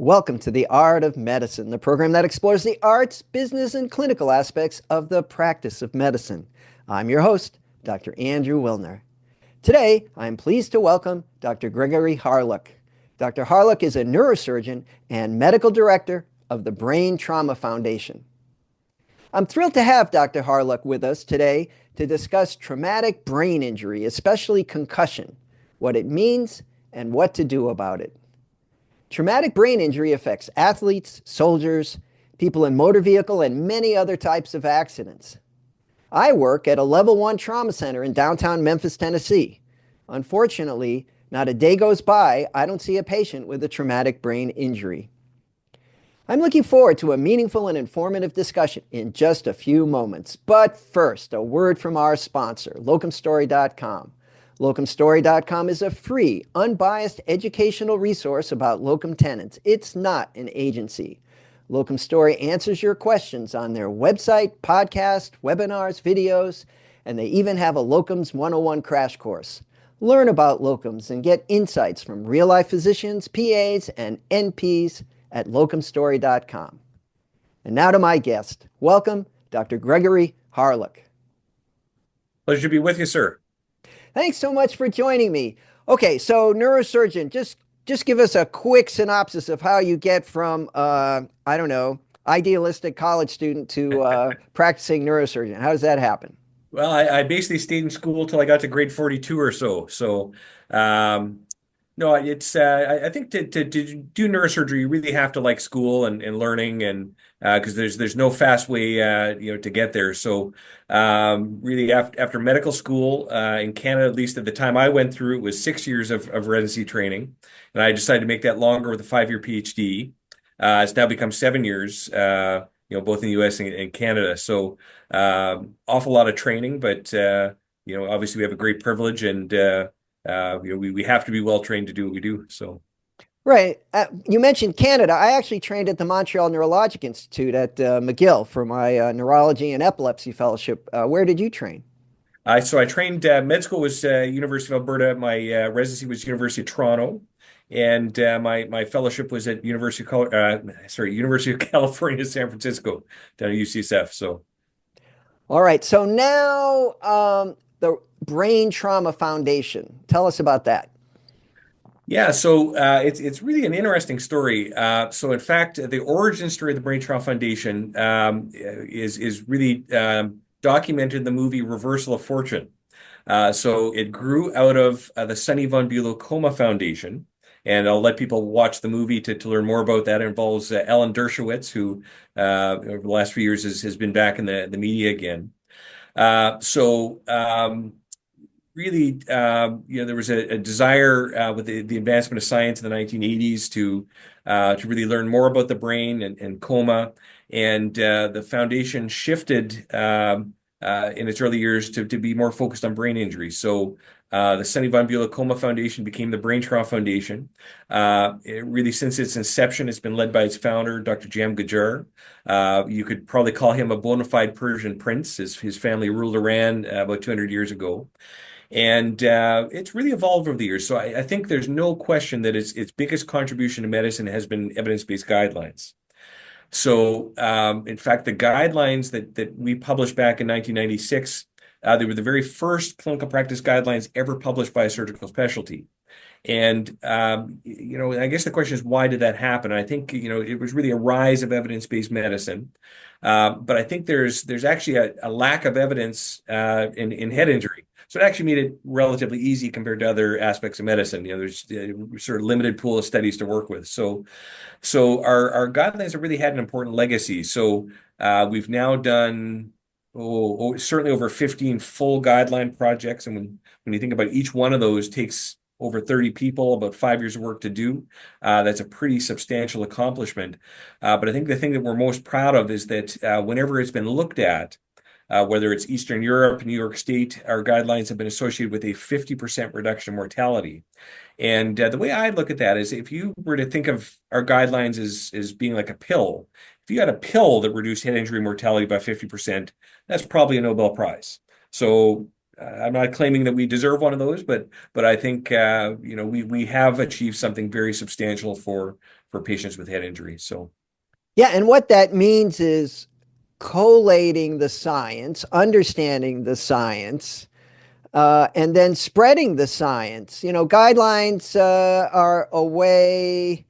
Welcome to The Art of Medicine, the program that explores the arts, business, and clinical aspects of the practice of medicine. I'm your host, Dr. Andrew Wilner. Today, I'm pleased to welcome Dr. Gregory Hawryluk. Dr. Hawryluk is a neurosurgeon and medical director of the Brain Trauma Foundation. I'm thrilled to have Dr. Hawryluk with us today to discuss traumatic brain injury, especially concussion, what it means, and what to do about it. Traumatic brain injury affects athletes, soldiers, people in motor vehicle, and many other types of accidents. I work at a level 1 trauma center in downtown Memphis, Tennessee. Unfortunately, not a day goes by I don't see a patient with a traumatic brain injury. I'm looking forward to a meaningful and informative discussion in just a few moments. But first, a word from our sponsor, locumstory.com. Locumstory.com is a free, unbiased educational resource about locum tenens. It's not an agency. Locum Story answers your questions on their website, podcast, webinars, videos, and they even have a Locums 101 crash course. Learn about locums and get insights from real-life physicians, PAs, and NPs at locumstory.com. And now to my guest. Welcome, Dr. Gregory Hawryluk. Pleasure to be with you, sir. Thanks so much for joining me. Okay, so neurosurgeon, just give us a quick synopsis of how you get from, idealistic college student to practicing neurosurgeon. How does that happen? Well, I basically stayed in school till I got to grade 42 or so. No, it's I think to do neurosurgery, you really have to like school and learning, and because there's no fast way to get there. So really after medical school in Canada, at least at the time I went through, it was 6 years of residency training, and I decided to make that longer with a 5-year PhD. It's now become 7 years, both in the U.S. and Canada. So awful lot of training, but obviously we have a great privilege, and we have to be well trained to do what we do. So, right. You mentioned Canada. I actually trained at the Montreal Neurologic Institute at McGill for my neurology and epilepsy fellowship. Where did you train? I trained. Med school was University of Alberta. My residency was University of Toronto, and my fellowship was at University of California, San Francisco, down at UCSF. So, all right. So now the Brain Trauma Foundation. Tell us about that. Yeah, so it's really an interesting story. So in fact, the origin story of the Brain Trauma Foundation is really documented in the movie Reversal of Fortune. So it grew out of the Sonny von Bülow Coma Foundation, and I'll let people watch the movie to learn more about that. It involves Ellen Dershowitz, who over the last few years has been back in the media again. Really, there was a desire with the advancement of science in the 1980s to really learn more about the brain and coma, and the foundation shifted in its early years to be more focused on brain injury. So the Sonny von Bülow Coma Foundation became the Brain Trauma Foundation. Really, since its inception, it's been led by its founder, Dr. Jam Gajar. You could probably call him a bona fide Persian prince. His family ruled Iran about 200 years ago. And it's really evolved over the years. So I think there's no question that its biggest contribution to medicine has been evidence-based guidelines. So in fact, the guidelines that we published back in 1996, they were the very first clinical practice guidelines ever published by a surgical specialty. And, I guess the question is, why did that happen? I think, it was really a rise of evidence-based medicine. But I think there's actually a lack of evidence in head injury. So it actually made it relatively easy compared to other aspects of medicine. There's sort of limited pool of studies to work with. So our guidelines have really had an important legacy. So we've now done certainly over 15 full guideline projects. And when you think about each one of those takes over 30 people, about 5 years of work to do. That's a pretty substantial accomplishment. But I think the thing that we're most proud of is that whenever it's been looked at, whether it's Eastern Europe, New York State, our guidelines have been associated with a 50% reduction in mortality. And the way I look at that is, if you were to think of our guidelines as being like a pill, if you had a pill that reduced head injury mortality by 50%, that's probably a Nobel Prize. So I'm not claiming that we deserve one of those, but I think we have achieved something very substantial for for patients with head injury. So. Yeah, and what that means is collating the science, understanding the science, and then spreading the science. Guidelines are a way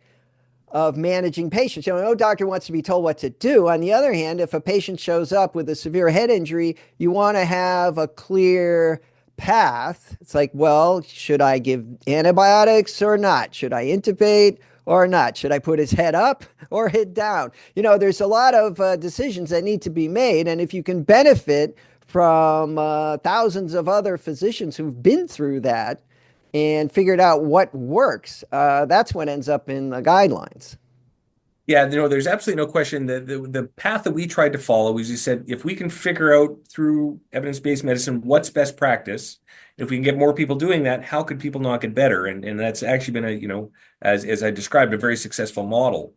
of managing patients. No doctor wants to be told what to do. On the other hand, if a patient shows up with a severe head injury, you want to have a clear path. It's like, well, should I give antibiotics or not? Should I intubate or not? Should I put his head up or head down? There's a lot of decisions that need to be made. And if you can benefit from thousands of other physicians who've been through that and figured out what works, that's what ends up in the guidelines. Yeah, there's absolutely no question that the path that we tried to follow is, you said, if we can figure out through evidence-based medicine what's best practice, if we can get more people doing that, how could people not get better? And that's actually been as I described, a very successful model.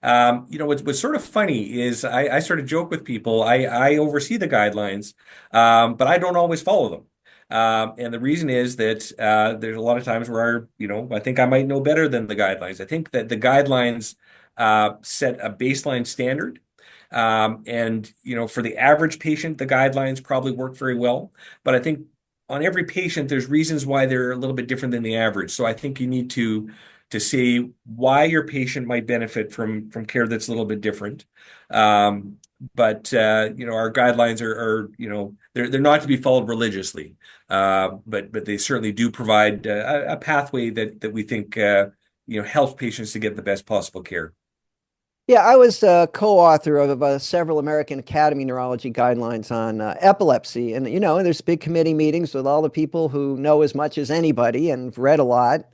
What's sort of funny is I sort of joke with people. I oversee the guidelines, but I don't always follow them. And the reason is that there's a lot of times where, I think I might know better than the guidelines. I think that the guidelines set a baseline standard. For the average patient, the guidelines probably work very well. But I think on every patient, there's reasons why they're a little bit different than the average. So I think you need to see why your patient might benefit from care that's a little bit different. Our guidelines are they're not to be followed religiously, but they certainly do provide a pathway that we think helps patients to get the best possible care. Yeah, I was a co-author of several American Academy Neurology guidelines on epilepsy. And, there's big committee meetings with all the people who know as much as anybody and have read a lot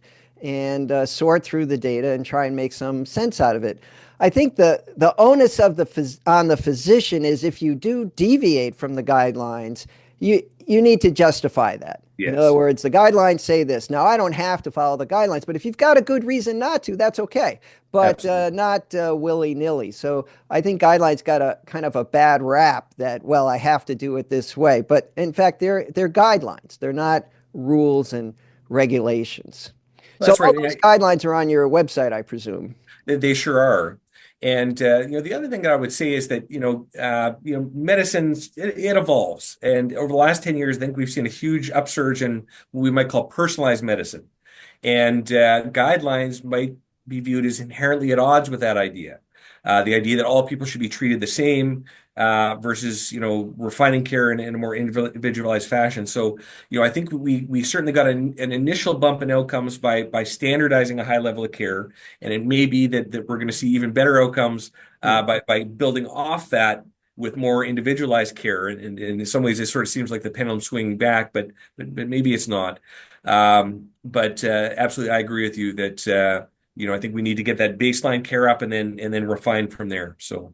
and sort through the data and try and make some sense out of it. I think the onus of on the physician is, if you do deviate from the guidelines, you need to justify that. Yes. In other words, the guidelines say this. Now, I don't have to follow the guidelines, but if you've got a good reason not to, that's okay. But not willy-nilly. So I think guidelines got a kind of a bad rap that, well, I have to do it this way. But in fact, they're guidelines. They're not rules and regulations. That's So right. all those guidelines are on your website, I presume. They sure are. And the other thing that I would say is that medicine, it evolves, and over the last 10 years, I think we've seen a huge upsurge in what we might call personalized medicine, and guidelines might be viewed as inherently at odds with that idea. The idea that all people should be treated the same versus refining care in a more individualized fashion. So I think we certainly got an initial bump in outcomes by standardizing a high level of care, and it may be that we're going to see even better outcomes by building off that with more individualized care. And in some ways, it sort of seems like the pendulum swinging back, but maybe it's not. Absolutely, I agree with you that I think we need to get that baseline care up and then refine from there. So.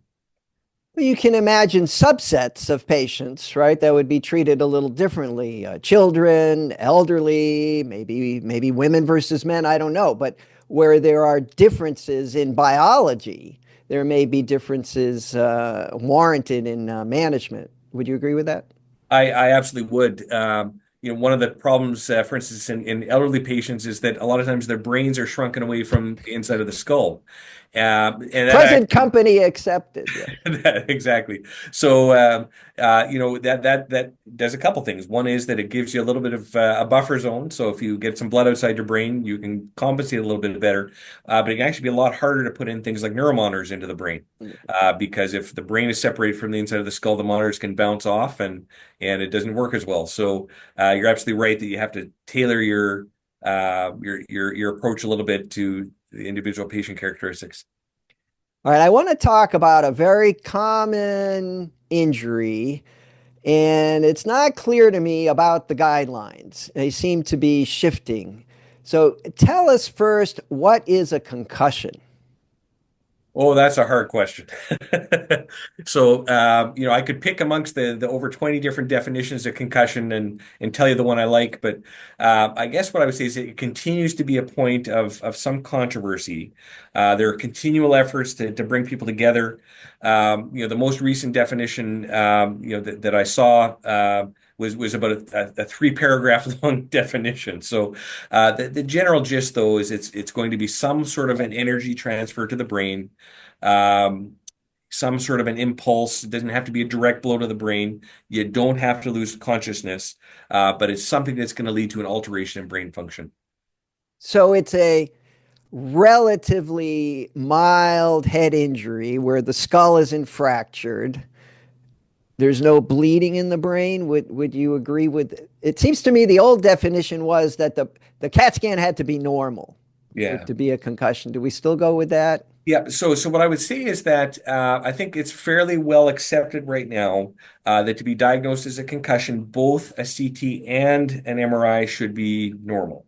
Well, you can imagine subsets of patients, right, that would be treated a little differently. Children, elderly, maybe women versus men, I don't know. But where there are differences in biology, there may be differences warranted in management. Would you agree with that? I absolutely would. One of the problems, for instance, in elderly patients is that a lot of times their brains are shrunken away from the inside of the skull. Present company accepted. Yeah. Exactly. So, that does a couple things. One is that it gives you a little bit of a buffer zone. So if you get some blood outside your brain, you can compensate a little bit better. But it can actually be a lot harder to put in things like neuromonitors into the brain, because if the brain is separated from the inside of the skull, the monitors can bounce off and it doesn't work as well. So you're absolutely right that you have to tailor your approach a little bit to the individual patient characteristics. All right, I want to talk about a very common injury, and it's not clear to me about the guidelines. They seem to be shifting. So tell us first, what is a concussion? Oh, that's a hard question. So, I could pick amongst the over 20 different definitions of concussion and tell you the one I like, but I guess what I would say is it continues to be a point of some controversy. There are continual efforts to bring people together. The most recent definition, that I saw was about a three-paragraph long definition. So the general gist, though, is it's going to be some sort of an energy transfer to the brain, um, some sort of an impulse. It doesn't have to be a direct blow to the brain. You don't have to lose consciousness, but it's something that's going to lead to an alteration in brain function. So it's a relatively mild head injury where the skull isn't fractured. There's no bleeding in the brain. Would you agree with it? It seems to me the old definition was that the CAT scan had to be normal for it Yeah. to be a concussion. Do we still go with that? Yeah, so what I would say is that I think it's fairly well accepted right now that to be diagnosed as a concussion, both a CT and an MRI should be normal.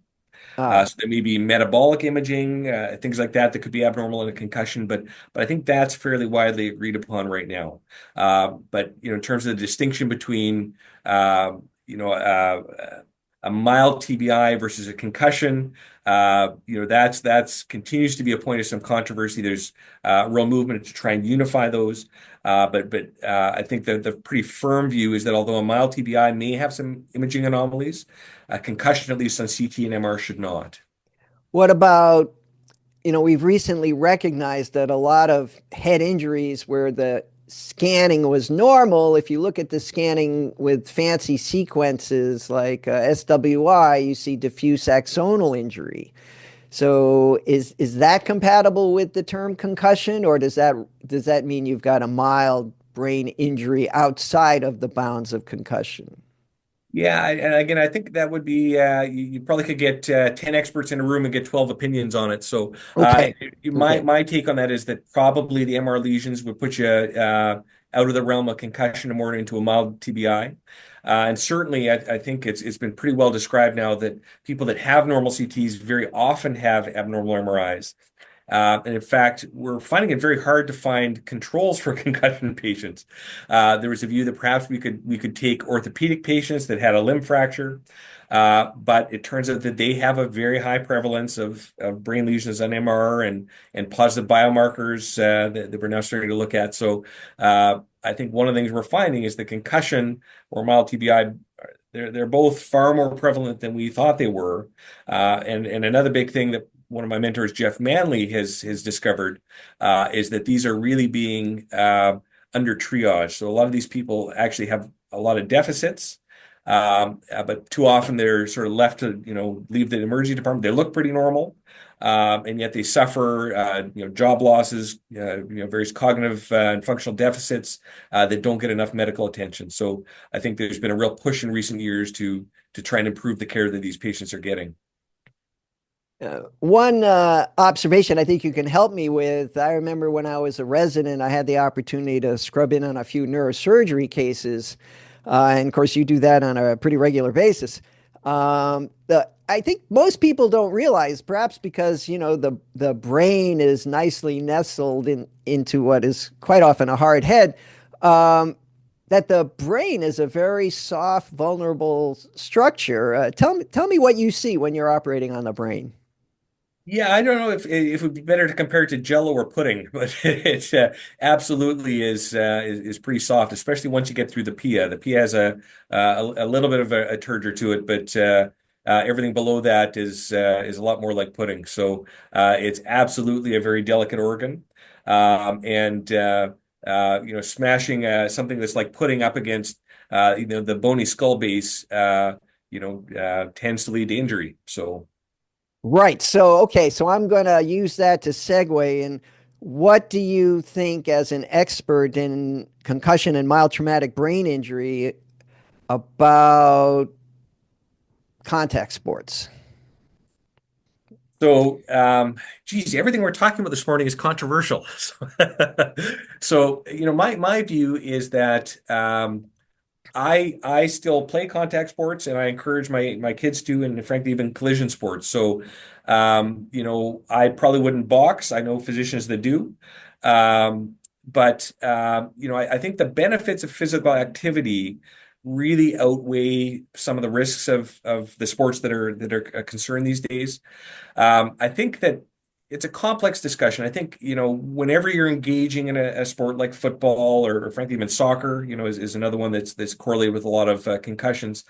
Ah, So there may be metabolic imaging, things like that that could be abnormal in a concussion, but I think that's fairly widely agreed upon right now. But in terms of the distinction between uh, you know a mild TBI versus a concussion, that's continues to be a point of some controversy. There's real movement to try and unify those, but I think the pretty firm view is that although a mild TBI may have some imaging anomalies, a concussion, at least on CT and MR, should not. what about, we've recently recognized that a lot of head injuries where the scanning was normal, if you look at the scanning with fancy sequences like SWI, you see diffuse axonal injury. So is that compatible with the term concussion, or does that mean you've got a mild brain injury outside of the bounds of concussion? Yeah, and again, I think that would be you probably could get 10 experts in a room and get 12 opinions on it. So Okay. my Okay. my take on that is that probably the MR lesions would put you out of the realm of concussion and more into a mild TBI. And certainly, I think it's been pretty well described now that people that have normal CTs very often have abnormal MRIs. And in fact, we're finding it very hard to find controls for concussion patients. There was a view that perhaps we could take orthopedic patients that had a limb fracture, but it turns out that they have a very high prevalence of brain lesions on MR and positive biomarkers that we're now starting to look at. So I think one of the things we're finding is the concussion or mild TBI. They're both far more prevalent than we thought they were. And another big thing that one of my mentors, Jeff Manley, has discovered is that these are really being under triage. So a lot of these people actually have a lot of deficits, but too often they're sort of left to leave the emergency department. They look pretty normal, and yet they suffer job losses, various cognitive and functional deficits that don't get enough medical attention. So I think there's been a real push in recent years to try and improve the care that these patients are getting. One observation I think you can help me with. I remember when I was a resident, I had the opportunity to scrub in on a few neurosurgery cases. And of course, you do that on a pretty regular basis. I think most people don't realize, perhaps because the brain is nicely nestled into what is quite often a hard head, that the brain is a very soft, vulnerable structure. Tell me what you see when you're operating on the brain. Yeah, I don't know if it would be better to compare it to Jello or pudding, but it absolutely is pretty soft, especially once you get through the pia. The pia has a little bit of a turgor to it, but everything below that is a lot more like pudding. So it's absolutely a very delicate organ, and smashing something that's like pudding up against the bony skull base, tends to lead to injury. So. Right. So, okay. So I'm going to use that to segue. And what do you think, as an expert in concussion and mild traumatic brain injury, about contact sports? So, geez, everything we're talking about this morning is controversial. So, my view is that I still play contact sports, and I encourage my kids to, and frankly, even collision sports. So, I probably wouldn't box. I know physicians that do, but I think the benefits of physical activity really outweigh some of the risks of the sports that are a concern these days. I think that it's a complex discussion. I think, whenever you're engaging in a sport like football or frankly even soccer, is another one that's correlated with a lot of concussions.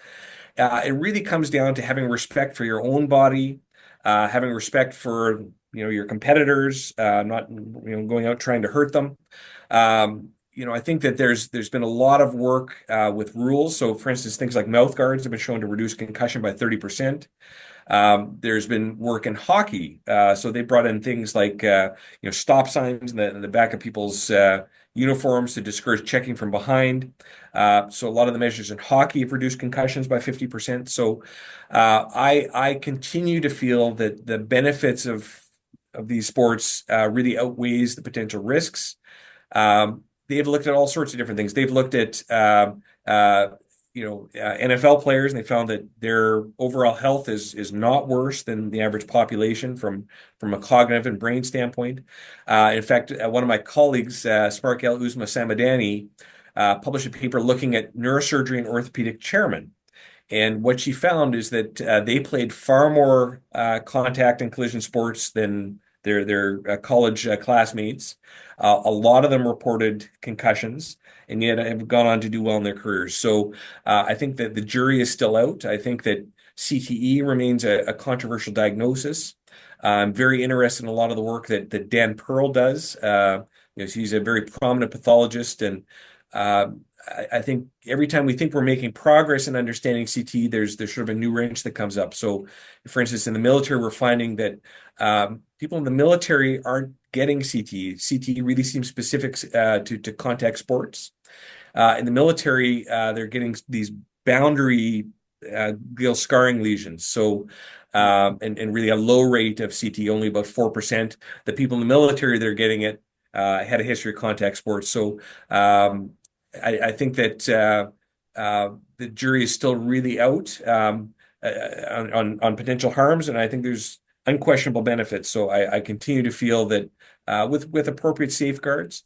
It really comes down to having respect for your own body, having respect for, your competitors, not, going out trying to hurt them. I think that there's been a lot of work with rules. So, for instance, things like mouth guards have been shown to reduce concussion by 30%. There's been work in hockey. So they brought in things like, stop signs in the back of people's uniforms to discourage checking from behind. So a lot of the measures in hockey have reduced concussions by 50%. So I continue to feel that the benefits of these sports really outweighs the potential risks. They've looked at all sorts of different things. They've looked at NFL players, and they found that their overall health is not worse than the average population from a cognitive and brain standpoint. In fact, one of my colleagues, Sparkle Uzma Samadani, published a paper looking at neurosurgery and orthopedic chairmen. And what she found is that they played far more contact and collision sports than their college classmates. A lot of them reported concussions, and yet have gone on to do well in their careers. So I think that the jury is still out. I think that CTE remains a controversial diagnosis. I'm very interested in a lot of the work that Dan Pearl does. He's a very prominent pathologist, and I think every time we think we're making progress in understanding CTE, there's sort of a new wrench that comes up. So, for instance, in the military, we're finding that people in the military aren't getting CTE. CTE really seems specific to contact sports. In the military, they're getting these boundary glial scarring lesions. So, and really a low rate of CTE, only about 4%. The people in the military, they're getting it, had a history of contact sports. So, I think that the jury is still really out on potential harms, and I think there's unquestionable benefits. So I continue to feel that with appropriate safeguards,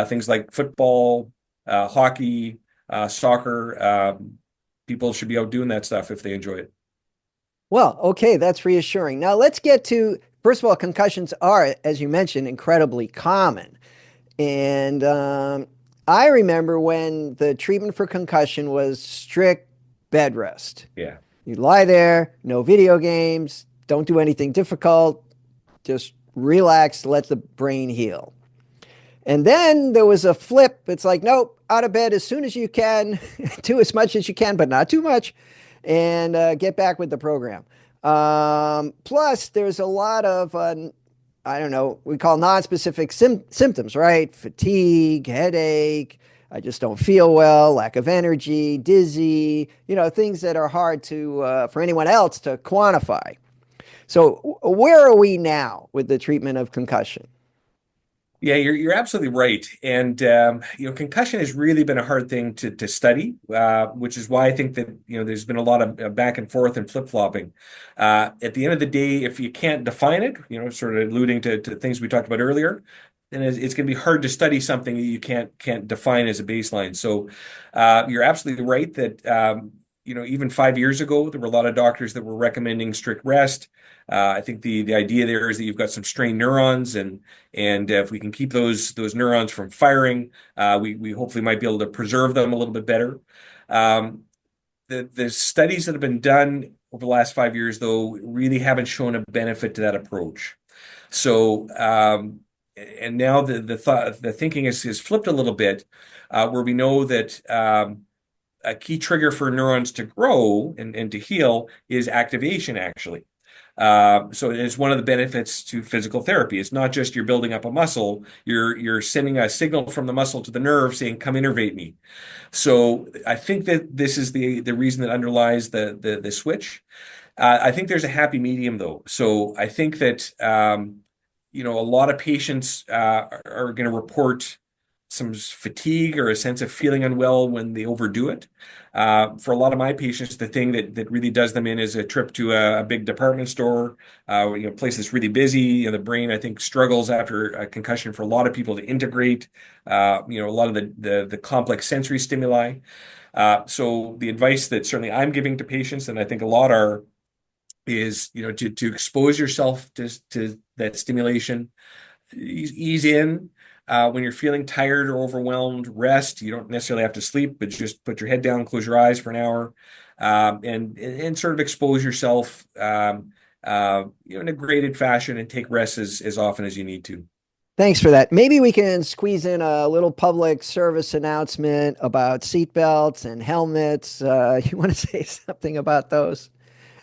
things like football, hockey, soccer, people should be out doing that stuff if they enjoy it. Well, okay, that's reassuring. Now let's get to, first of all, concussions are, as you mentioned, incredibly common. And I remember when the treatment for concussion was strict bed rest. Yeah. You lie there, no video games, don't do anything difficult, just relax, let the brain heal. And then there was a flip. It's like, nope, out of bed as soon as you can, do as much as you can, but not too much, and get back with the program. Plus, there's a lot of I don't know, we call non-specific symptoms, right? Fatigue, headache, I just don't feel well, lack of energy, dizzy, things that are hard to for anyone else to quantify. So where are we now with the treatment of concussion? Yeah, you're absolutely right. And concussion has really been a hard thing to study, which is why I think that there's been a lot of back and forth and flip-flopping. At the end of the day, if you can't define it, sort of alluding to things we talked about earlier, then it's going to be hard to study something that you can't define as a baseline. So you're absolutely right that even 5 years ago, there were a lot of doctors that were recommending strict rest. I think the idea there is that you've got some strained neurons, and if we can keep those neurons from firing, we hopefully might be able to preserve them a little bit better. The studies that have been done over the last 5 years, though, really haven't shown a benefit to that approach. So, and now the thinking is flipped a little bit, where we know that a key trigger for neurons to grow and to heal is activation, actually. So it's one of the benefits to physical therapy. It's not just you're building up a muscle, you're sending a signal from the muscle to the nerve saying, come innervate me. So I think that this is the reason that underlies the switch. I think there's a happy medium, though. So I think that a lot of patients are going to report some fatigue or a sense of feeling unwell when they overdo it. For a lot of my patients, the thing that really does them in is a trip to a big department store, a place that's really busy. The brain, I think, struggles after a concussion for a lot of people to integrate, a lot of the complex sensory stimuli. So the advice that certainly I'm giving to patients, and I think a lot are is, to expose yourself to that stimulation. Ease in. When you're feeling tired or overwhelmed, rest. You don't necessarily have to sleep, but just put your head down, close your eyes for an hour, and sort of expose yourself, in a graded fashion, and take rest as often as you need to. Thanks for that. Maybe we can squeeze in a little public service announcement about seatbelts and helmets. You want to say something about those?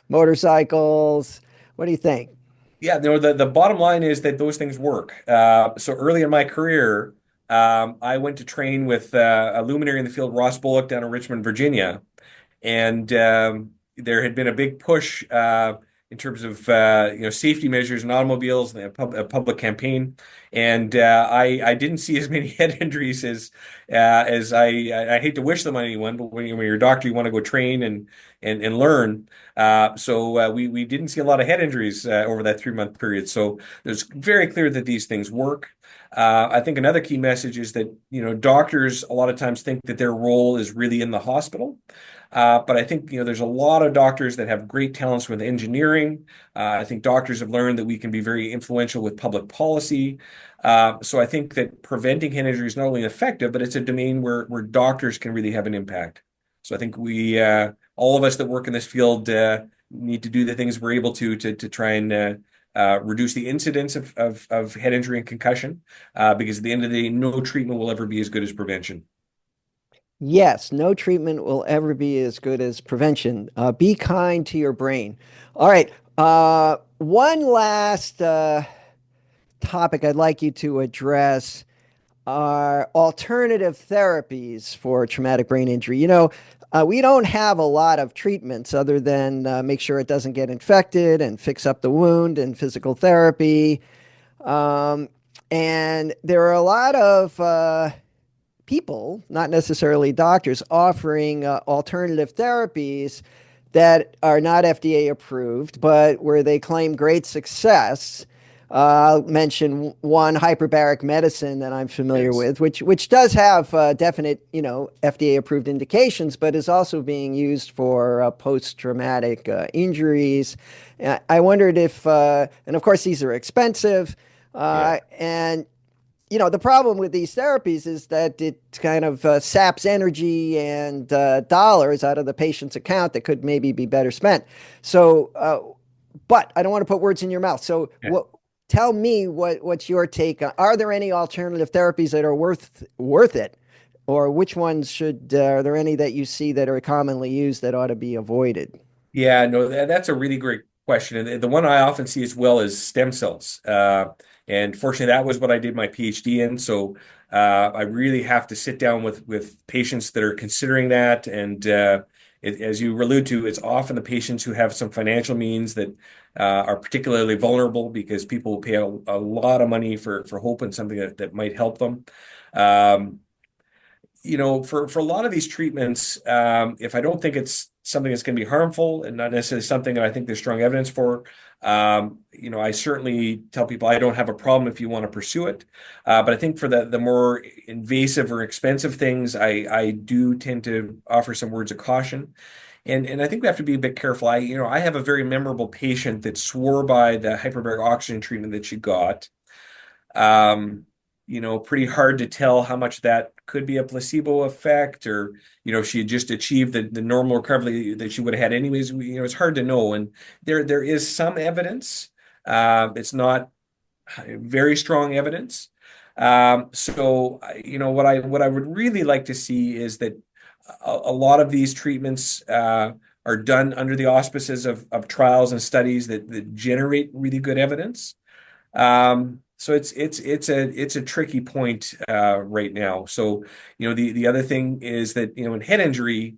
Motorcycles. What do you think? Yeah, the bottom line is that those things work. So early in my career, I went to train with a luminary in the field, Ross Bullock, down in Richmond, Virginia. And there had been a big push in terms of safety measures in automobiles, and a public campaign. And I didn't see as many head injuries as I hate to wish them on anyone, but when you're a doctor, you want to go train and learn. So we didn't see a lot of head injuries over that 3-month period. So it's very clear that these things work. I think another key message is that doctors a lot of times think that their role is really in the hospital. But I think there's a lot of doctors that have great talents with engineering. I think doctors have learned that we can be very influential with public policy. So I think that preventing head injury is not only effective, but it's a domain where doctors can really have an impact. So I think we all of us that work in this field need to do the things we're able to try and reduce the incidence of head injury and concussion, because at the end of the day, no treatment will ever be as good as prevention. Yes, no treatment will ever be as good as prevention. Be kind to your brain. All right. One last topic I'd like you to address are alternative therapies for traumatic brain injury. We don't have a lot of treatments other than make sure it doesn't get infected and fix up the wound and physical therapy. And there are a lot of people, not necessarily doctors, offering alternative therapies that are not FDA approved, but where they claim great success. I'll mention one, hyperbaric medicine, that I'm familiar Yes. with, which does have definite, FDA approved indications, but is also being used for post-traumatic injuries. I wondered if, and of course these are expensive, Yeah. and the problem with these therapies is that it kind of saps energy and dollars out of the patient's account that could maybe be better spent. So, but I don't want to put words in your mouth. So, Yeah. tell me what's your take on? Are there any alternative therapies that are worth it, or which ones are there any that you see that are commonly used that ought to be avoided? Yeah, no, that's a really great question. And the one I often see as well is stem cells. And fortunately, that was what I did my PhD in. So I really have to sit down with patients that are considering that. And as you allude to, it's often the patients who have some financial means that are particularly vulnerable, because people will pay a lot of money for hope and something that might help them. Um, for a lot of these treatments, if I don't think it's something that's going to be harmful and not necessarily something that I think there's strong evidence for, I certainly tell people I don't have a problem if you want to pursue it. But I think for the more invasive or expensive things, I do tend to offer some words of caution. And I think we have to be a bit careful. I have a very memorable patient that swore by the hyperbaric oxygen treatment that she got. Um, Pretty hard to tell how much that could be a placebo effect, or, she had just achieved the normal recovery that she would have had anyways. It's hard to know. And there is some evidence. It's not very strong evidence. So, what I would really like to see is that a lot of these treatments are done under the auspices of trials and studies that generate really good evidence. So it's a tricky point right now. So the other thing is that in head injury,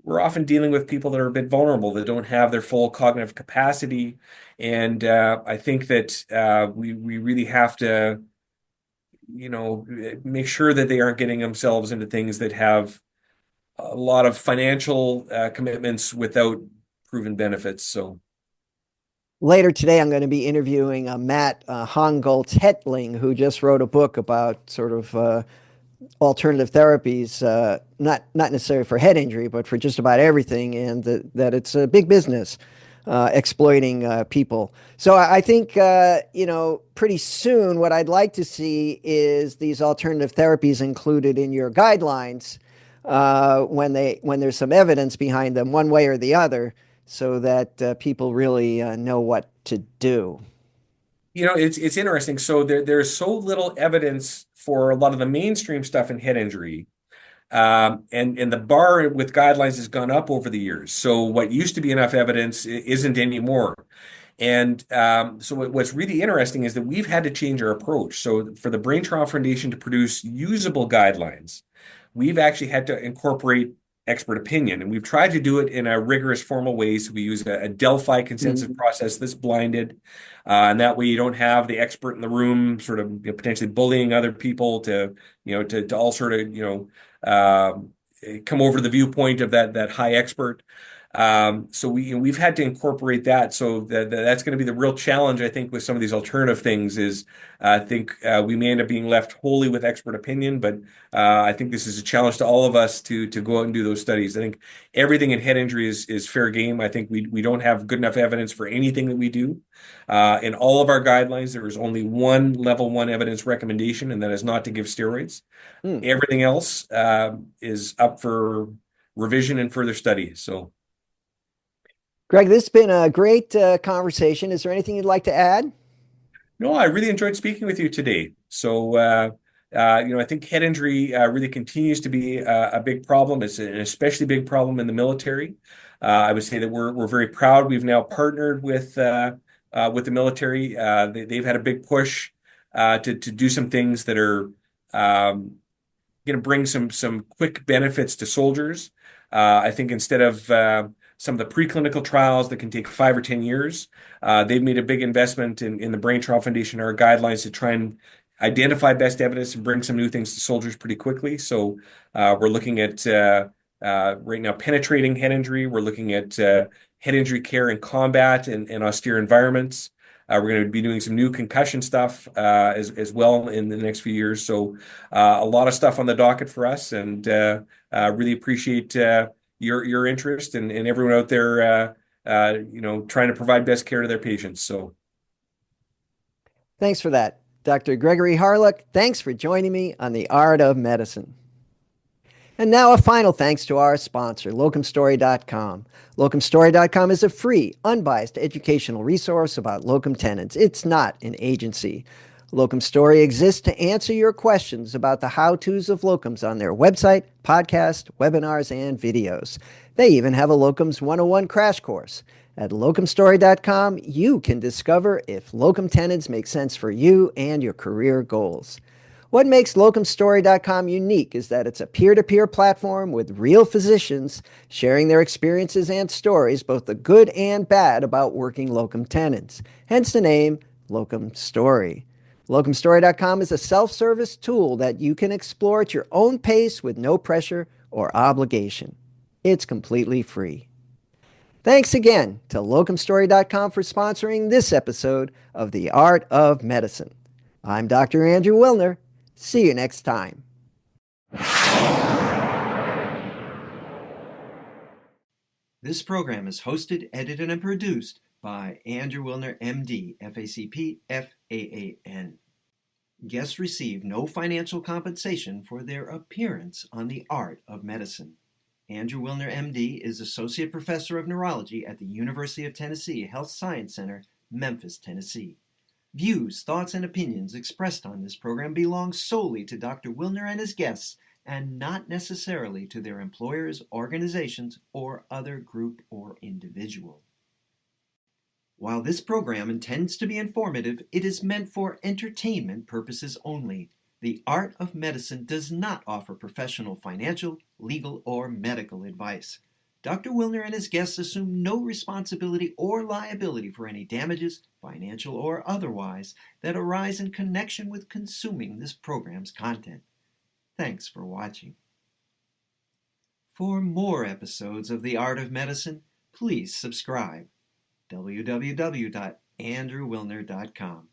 we're often dealing with people that are a bit vulnerable, that don't have their full cognitive capacity, and I think that we really have to make sure that they aren't getting themselves into things that have a lot of financial commitments without proven benefits. So. Later today, I'm going to be interviewing Matt Hongoltz-Hetling, who just wrote a book about sort of alternative therapies, not necessarily for head injury, but for just about everything, and that it's a big business. exploiting people. So I think, pretty soon what I'd like to see is these alternative therapies included in your guidelines when there's some evidence behind them one way or the other so that people really know what to do. It's interesting. So there's so little evidence for a lot of the mainstream stuff in head injury. And the bar with guidelines has gone up over the years. So what used to be enough evidence isn't anymore. And so what's really interesting is that we've had to change our approach. So for the Brain Trauma Foundation to produce usable guidelines, we've actually had to incorporate expert opinion. And we've tried to do it in a rigorous, formal way. So we use a Delphi consensus process that's blinded. And that way you don't have the expert in the room sort of potentially bullying other people to all sort of, come over to the viewpoint of that high expert. So we've had to incorporate that. So that's going to be the real challenge, I think, with some of these alternative things is I think we may end up being left wholly with expert opinion, but I think this is a challenge to all of us to go out and do those studies. I think everything in head injury is fair game. I think we don't have good enough evidence for anything that we do. In all of our guidelines, there is only one level 1 evidence recommendation, and that is not to give steroids. Everything else is up for revision and further study. So. Greg, this has been a great conversation. Is there anything you'd like to add? No, I really enjoyed speaking with you today. So, I think head injury really continues to be a big problem. It's an especially big problem in the military. I would say that we're very proud. We've now partnered with the military. They've had a big push to do some things that are going to bring some quick benefits to soldiers. I think instead of some of the preclinical trials that can take 5 or 10 years, they've made a big investment in the Brain Trauma Foundation, our guidelines to try and identify best evidence and bring some new things to soldiers pretty quickly. So we're looking at right now penetrating head injury. We're looking at head injury care in combat and austere environments. We're going to be doing some new concussion stuff as well in the next few years. So a lot of stuff on the docket for us, and really appreciate your interest and everyone out there, trying to provide best care to their patients. So, thanks for that, Dr. Gregory Hawryluk. Thanks for joining me on The Art of Medicine. And now a final thanks to our sponsor, locumstory.com. Locumstory.com is a free, unbiased educational resource about locum tenens. It's not an agency. Locum Story exists to answer your questions about the how-tos of locums on their website, podcast, webinars, and videos. They even have a Locums 101 crash course. At locumstory.com, you can discover if locum tenens make sense for you and your career goals. What makes locumstory.com unique is that it's a peer-to-peer platform with real physicians sharing their experiences and stories, both the good and bad, about working locum tenens. Hence the name Locum Story. Locumstory.com is a self-service tool that you can explore at your own pace with no pressure or obligation. It's completely free. Thanks again to locumstory.com for sponsoring this episode of The Art of Medicine. I'm Dr. Andrew Wilner. See you next time. This program is hosted, edited, and produced by Andrew Wilner, MD, FACP, FAAN. Guests receive no financial compensation for their appearance on The Art of Medicine. Andrew Wilner, MD, is Associate Professor of Neurology at the University of Tennessee Health Science Center, Memphis, Tennessee. Views, thoughts, and opinions expressed on this program belong solely to Dr. Wilner and his guests, and not necessarily to their employers, organizations, or other group or individual. While this program intends to be informative, it is meant for entertainment purposes only. The Art of Medicine does not offer professional financial, legal, or medical advice. Dr. Wilner and his guests assume no responsibility or liability for any damages, financial or otherwise, that arise in connection with consuming this program's content. Thanks for watching. For more episodes of The Art of Medicine, please subscribe. www.andrewwilner.com